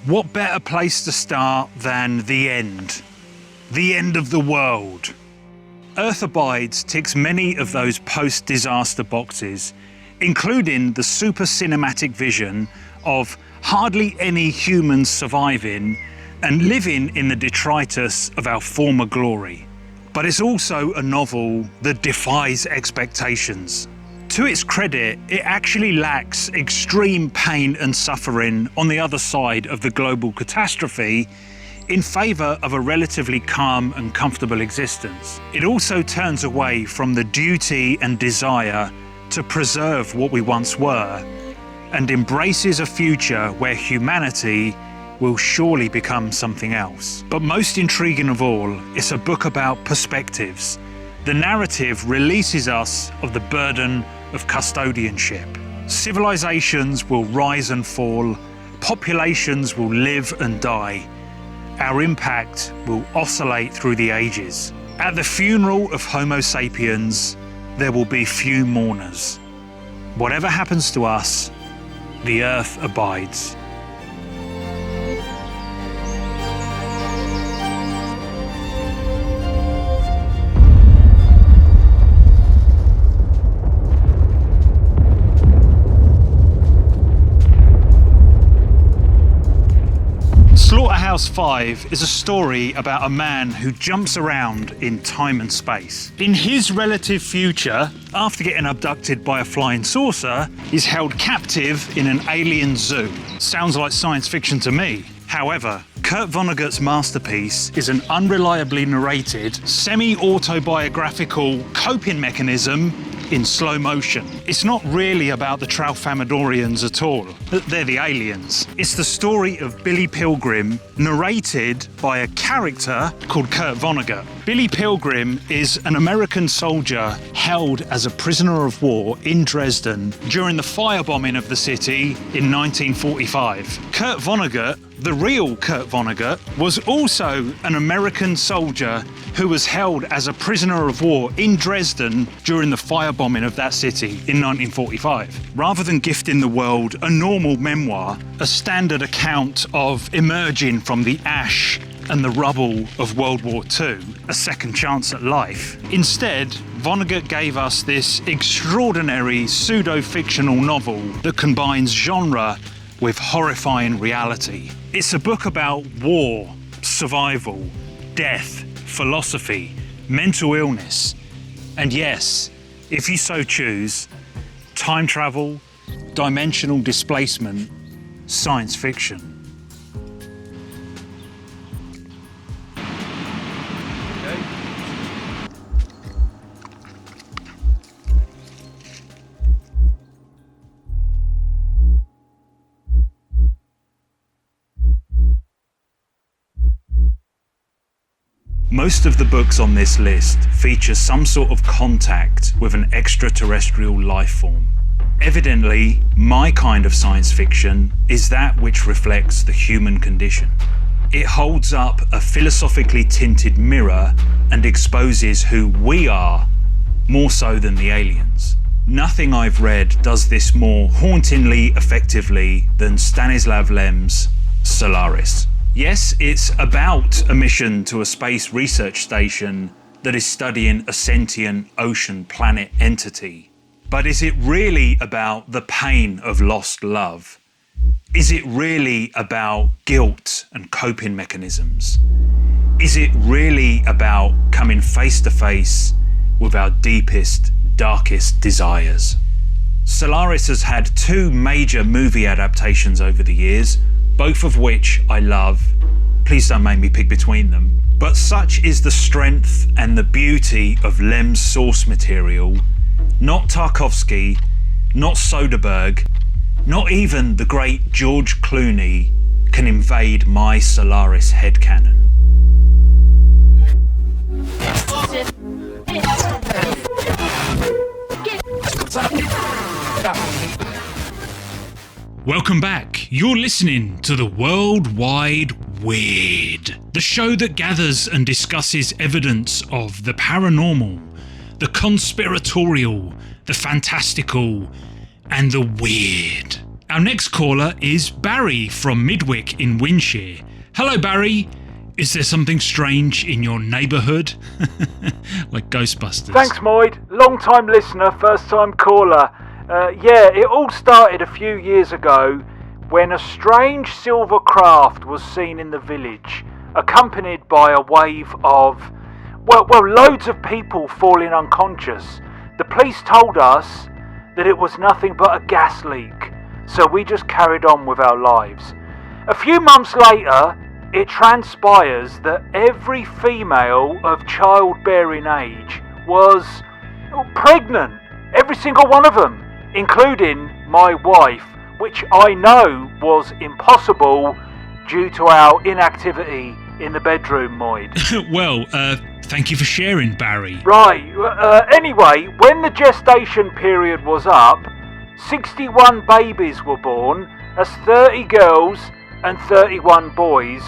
What better place to start than the end? The end of the world. Earth Abides ticks many of those post-disaster boxes, including the super cinematic vision of hardly any humans surviving and living in the detritus of our former glory. But it's also a novel that defies expectations. To its credit, it actually lacks extreme pain and suffering on the other side of the global catastrophe in favour of a relatively calm and comfortable existence. It also turns away from the duty and desire to preserve what we once were and embraces a future where humanity will surely become something else. But most intriguing of all, it's a book about perspectives. The narrative releases us of the burden of custodianship. Civilizations will rise and fall, populations will live and die. Our impact will oscillate through the ages. At the funeral of Homo sapiens, there will be few mourners. Whatever happens to us, the earth abides. Slaughterhouse 5 is a story about a man who jumps around in time and space. In his relative future, after getting abducted by a flying saucer, he's held captive in an alien zoo. Sounds like science fiction to me. However, Kurt Vonnegut's masterpiece is an unreliably narrated, semi-autobiographical coping mechanism in slow motion. It's not really about the Tralfamadorians at all. They're the aliens. It's the story of Billy Pilgrim, narrated by a character called Kurt Vonnegut. Billy Pilgrim is an American soldier held as a prisoner of war in Dresden during the firebombing of the city in 1945. Kurt Vonnegut, the real Kurt Vonnegut, was also an American soldier who was held as a prisoner of war in Dresden during the firebombing of that city in 1945. Rather than gifting the world a normal memoir, a standard account of emerging from the ash and the rubble of World War II, a second chance at life, instead, Vonnegut gave us this extraordinary pseudo-fictional novel that combines genre with horrifying reality. It's a book about war, survival, death, philosophy, mental illness, and yes, if you so choose, time travel, dimensional displacement, science fiction. Most of the books on this list feature some sort of contact with an extraterrestrial life form. Evidently, my kind of science fiction is that which reflects the human condition. It holds up a philosophically tinted mirror and exposes who we are, more so than the aliens. Nothing I've read does this more hauntingly effectively than Stanislav Lem's Solaris. Yes, it's about a mission to a space research station that is studying a sentient ocean planet entity. But is it really about the pain of lost love? Is it really about guilt and coping mechanisms? Is it really about coming face to face with our deepest, darkest desires? Solaris has had two major movie adaptations over the years, both of which I love. Please don't make me pick between them. But such is the strength and the beauty of Lem's source material. Not Tarkovsky, not Soderbergh, not even the great George Clooney can invade my Solaris headcanon. Welcome back. You're listening to the World Wide Weird, the show that gathers and discusses evidence of the paranormal, the conspiratorial, the fantastical, and the weird. Our next caller is Barry from Midwick in Winshire. Hello, Barry. Is there something strange in your neighbourhood? Like Ghostbusters. Thanks, Moid. Long-time listener, first-time caller. It all started a few years ago when a strange silver craft was seen in the village, accompanied by a wave of, loads of people falling unconscious. The police told us that it was nothing but a gas leak, so we just carried on with our lives. A few months later, it transpires that every female of childbearing age was pregnant. Every single one of them, including my wife, which I know was impossible due to our inactivity in the bedroom, Moid. Thank you for sharing, Barry. Right, anyway, when the gestation period was up, 61 babies were born, as 30 girls and 31 boys,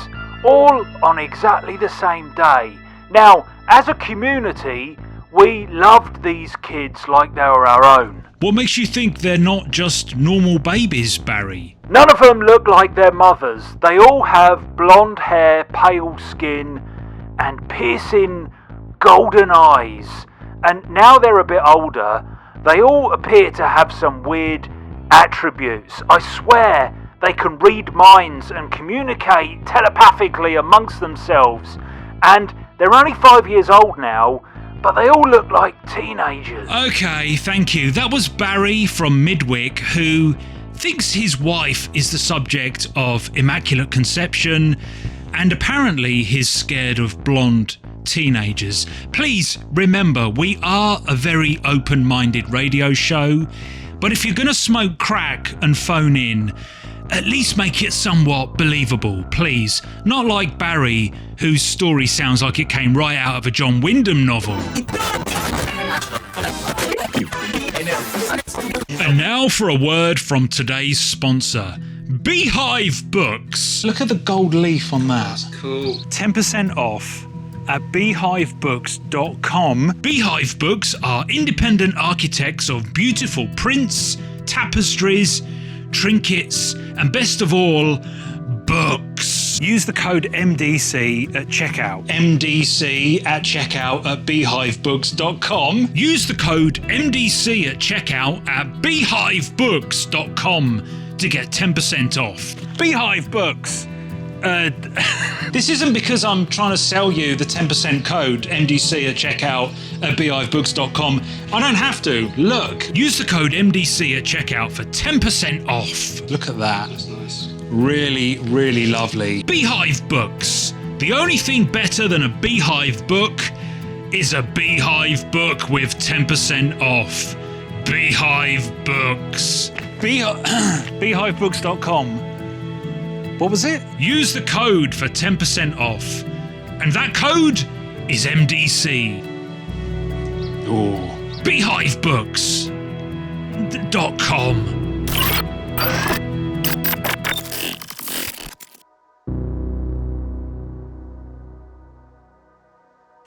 all on exactly the same day. Now, as a community, we loved these kids like they were our own. What makes you think they're not just normal babies, Barry? None of them look like their mothers. They all have blonde hair, pale skin, and piercing golden eyes. And now they're a bit older, they all appear to have some weird attributes. I swear they can read minds and communicate telepathically amongst themselves. And they're only 5 years old now, but they all look like teenagers. Okay, thank you. That was Barry from Midwick, who thinks his wife is the subject of Immaculate Conception, and apparently he's scared of blonde teenagers. Please remember, we are a very open-minded radio show, but if you're going to smoke crack and phone in, at least make it somewhat believable, please. Not like Barry, whose story sounds like it came right out of a John Wyndham novel. And now for a word from today's sponsor, Beehive Books. Look at the gold leaf on that. Cool. 10% off at beehivebooks.com. Beehive Books are independent architects of beautiful prints, tapestries, trinkets, and best of all, books. Use the code MDC at checkout. MDC at checkout at beehivebooks.com. Use the code MDC at checkout at beehivebooks.com to get 10% off. Beehive Books. This isn't because I'm trying to sell you the 10% code MDC at checkout at beehivebooks.com. I don't have to. Look, use the code MDC at checkout for 10% off. Look at that. That's nice. Really, really lovely. Beehive Books. The only thing better than a Beehive book is a Beehive book with 10% off. Beehive Books. Beehivebooks.com. What was it? Use the code for 10% off. And that code is MDC. Oh. Beehivebooks.com.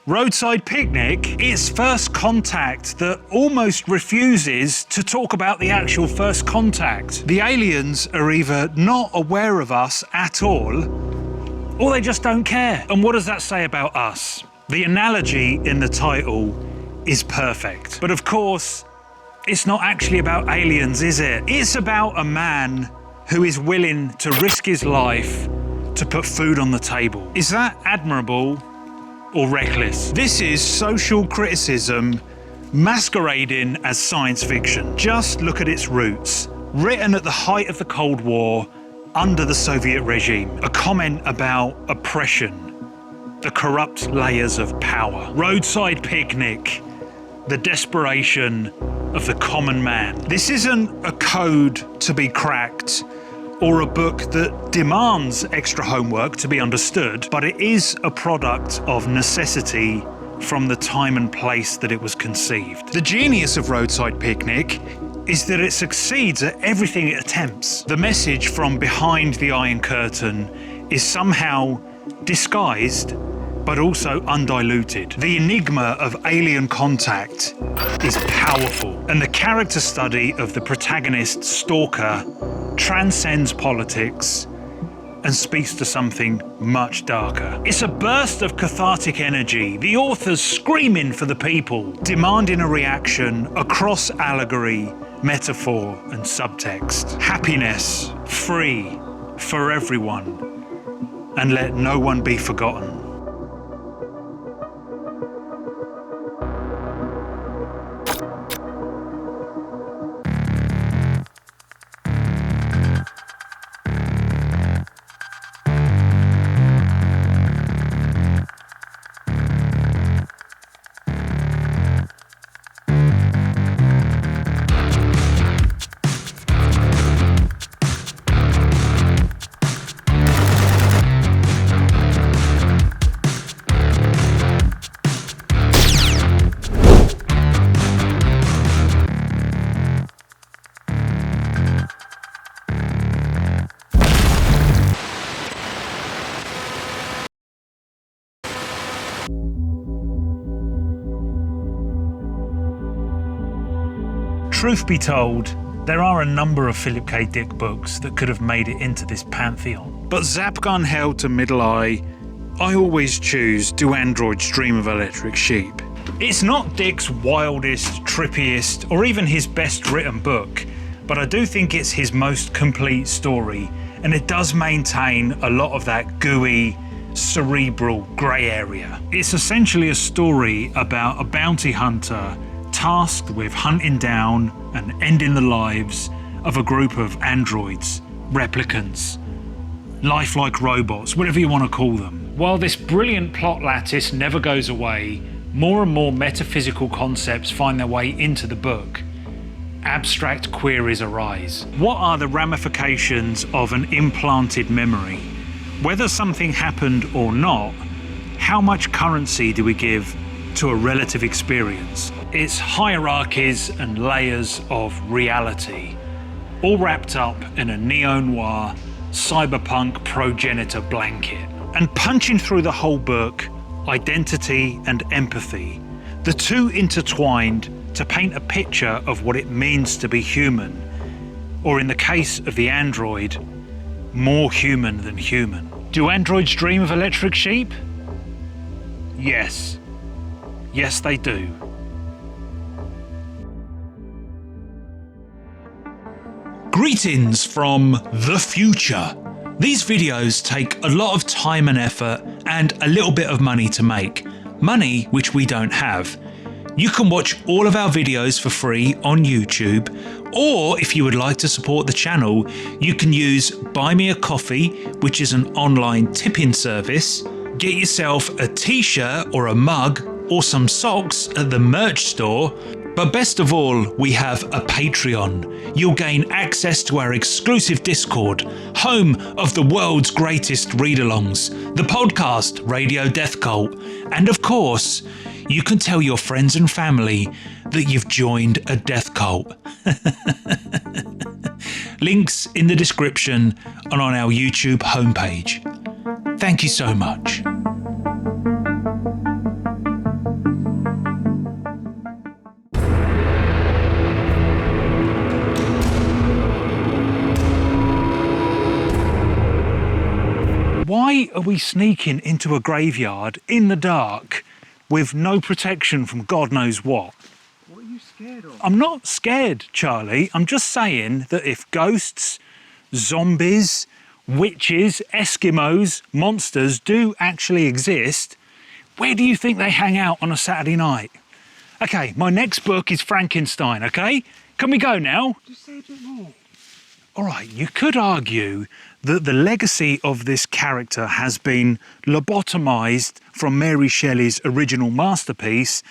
Roadside Picnic, it's First Contact that almost refuses to talk about the actual first contact. The aliens are either not aware of us at all, or they just don't care. And what does that say about us? The analogy in the title is perfect. But of course, it's not actually about aliens, is it? It's about a man who is willing to risk his life to put food on the table. Is that admirable or reckless? This is social criticism masquerading as science fiction. Just look at its roots. Written at the height of the Cold War, under the Soviet regime. A comment about oppression, the corrupt layers of power. Roadside Picnic, the desperation of the common man. This isn't a code to be cracked or a book that demands extra homework to be understood, but it is a product of necessity from the time and place that it was conceived. The genius of Roadside Picnic is that it succeeds at everything it attempts. The message from behind the Iron Curtain is somehow disguised, but also undiluted. The enigma of alien contact is powerful, and the character study of the protagonist Stalker transcends politics, and speaks to something much darker. It's a burst of cathartic energy, the authors screaming for the people, demanding a reaction across allegory, metaphor and subtext. Happiness, free, for everyone, and let no one be forgotten. Truth be told, there are a number of Philip K. Dick books that could have made it into this pantheon. But Zapgun held to Middle Eye, I always choose Do Androids Dream of Electric Sheep. It's not Dick's wildest, trippiest, or even his best written book, but I do think it's his most complete story, and it does maintain a lot of that gooey, cerebral grey area. It's essentially a story about a bounty hunter tasked with hunting down and ending the lives of a group of androids, replicants, lifelike robots, whatever you want to call them. While this brilliant plot lattice never goes away, more and more metaphysical concepts find their way into the book. Abstract queries arise. What are the ramifications of an implanted memory? Whether something happened or not, how much currency do we give to a relative experience? It's hierarchies and layers of reality, all wrapped up in a neo-noir, cyberpunk progenitor blanket. And punching through the whole book, identity and empathy, the two intertwined to paint a picture of what it means to be human, or in the case of the android, more human than human. Do androids dream of electric sheep? Yes. Yes, they do. Greetings from the future. These videos take a lot of time and effort and a little bit of money to make. Money which we don't have. You can watch all of our videos for free on YouTube, or if you would like to support the channel, you can use Buy Me a Coffee, which is an online tipping service. Get yourself a t-shirt or a mug or some socks at the merch store. But best of all, we have a Patreon. You'll gain access to our exclusive Discord, home of the world's greatest read-alongs, the podcast Radio Death Cult, and of course, you can tell your friends and family that you've joined a death cult. Links in the description and on our YouTube homepage. Thank you so much. Why are we sneaking into a graveyard in the dark with no protection from God knows what? What are you scared of? I'm not scared, Charlie. I'm just saying that if ghosts, zombies, witches, Eskimos, monsters do actually exist, where do you think they hang out on a Saturday night? Okay, my next book is Frankenstein, okay? Can we go now? Just say a bit more. All right, you could argue that the legacy of this character has been lobotomized from Mary Shelley's original masterpiece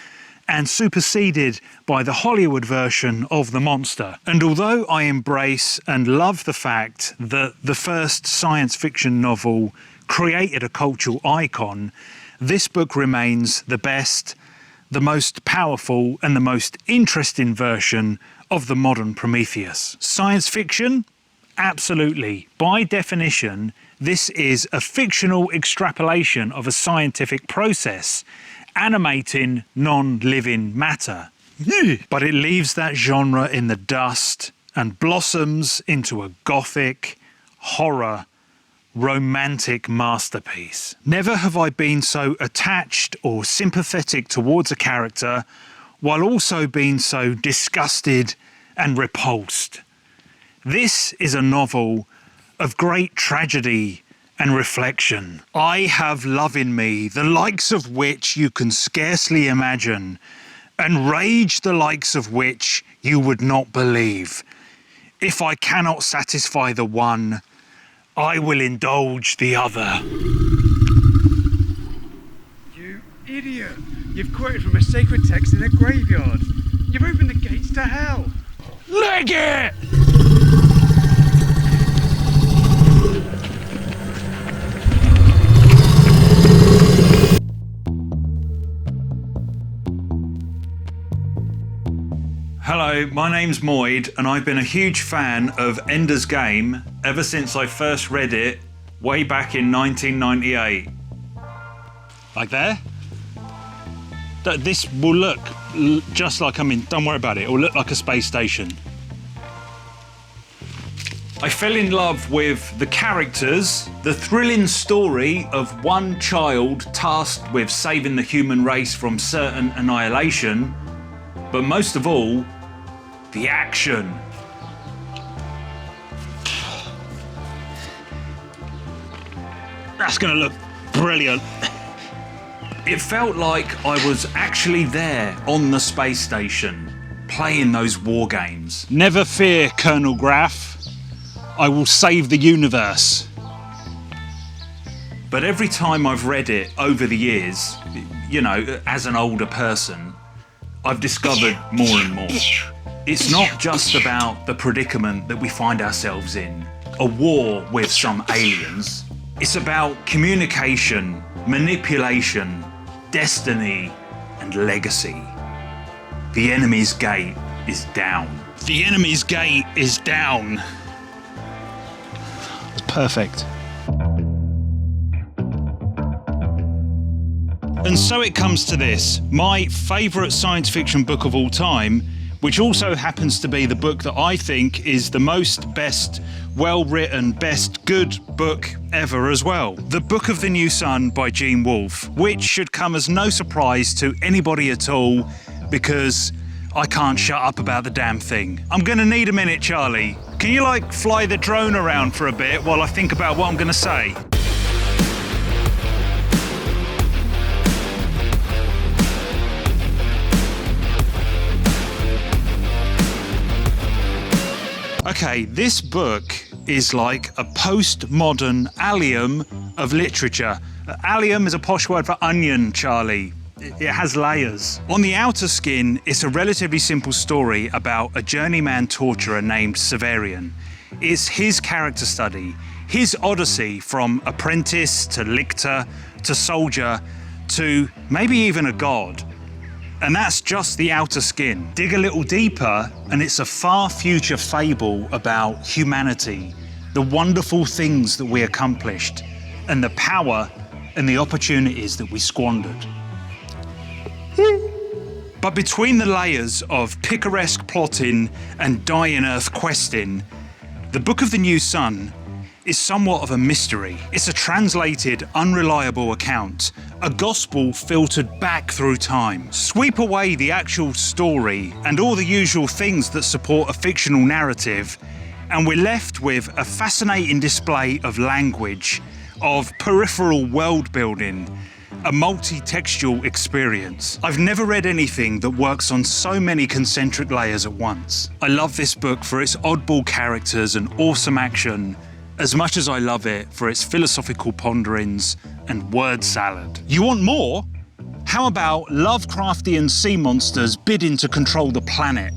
and superseded by the Hollywood version of the monster. And although I embrace and love the fact that the first science fiction novel created a cultural icon, this book remains the best, the most powerful and the most interesting version of the modern Prometheus. Science fiction? Absolutely. By definition, this is a fictional extrapolation of a scientific process, animating non-living matter. But it leaves that genre in the dust and blossoms into a gothic, horror, romantic masterpiece. Never have I been so attached or sympathetic towards a character while also being so disgusted and repulsed. This is a novel of great tragedy and reflection. I have love in me, the likes of which you can scarcely imagine, and rage the likes of which you would not believe. If I cannot satisfy the one, I will indulge the other. You idiot! You've quoted from a sacred text in a graveyard. You've opened the gates to hell. Leg it! Hello, my name's Moid, and I've been a huge fan of Ender's Game ever since I first read it way back in 1998. Like there? This will look just like, don't worry about it, it will look like a space station. I fell in love with the characters, the thrilling story of one child tasked with saving the human race from certain annihilation, but most of all, the action. That's gonna look brilliant. It felt like I was actually there on the space station, playing those war games. Never fear, Colonel Graff. I will save the universe. But every time I've read it over the years, you know, as an older person, I've discovered more and more. It's not just about the predicament that we find ourselves in, a war with some aliens. It's about communication, manipulation, destiny, and legacy. The enemy's gate is down. The enemy's gate is down. It's perfect. And so it comes to this, my favourite science fiction book of all time, which also happens to be the book that I think is the most best, well-written, best good book ever as well. The Book of the New Sun by Gene Wolfe, which should come as no surprise to anybody at all, because I can't shut up about the damn thing. I'm gonna need a minute, Charlie. Can you fly the drone around for a bit while I think about what I'm gonna say? Okay, this book is like a postmodern allium of literature. Allium is a posh word for onion, Charlie. It has layers. On the outer skin, it's a relatively simple story about a journeyman torturer named Severian. It's his character study, his odyssey from apprentice to lictor to soldier to maybe even a god. And that's just the outer skin. Dig a little deeper, and it's a far future fable about humanity, the wonderful things that we accomplished, and the power and the opportunities that we squandered. But between the layers of picaresque plotting and die-in-earth questing, the Book of the New Sun is somewhat of a mystery. It's a translated, unreliable account, a gospel filtered back through time. Sweep away the actual story and all the usual things that support a fictional narrative, and we're left with a fascinating display of language, of peripheral world building, a multi-textual experience. I've never read anything that works on so many concentric layers at once. I love this book for its oddball characters and awesome action, as much as I love it for its philosophical ponderings and word salad. You want more? How about Lovecraftian sea monsters bidding to control the planet?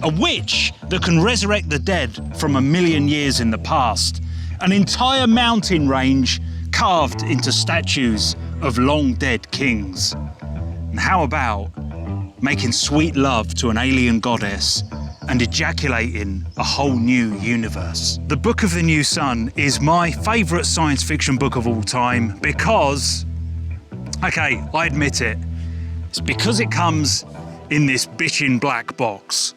A witch that can resurrect the dead from 1,000,000 years in the past? An entire mountain range carved into statues of long-dead kings? And how about making sweet love to an alien goddess and ejaculating a whole new universe? The Book of the New Sun is my favourite science fiction book of all time because, okay, I admit it, it's because it comes in this bitchin' black box.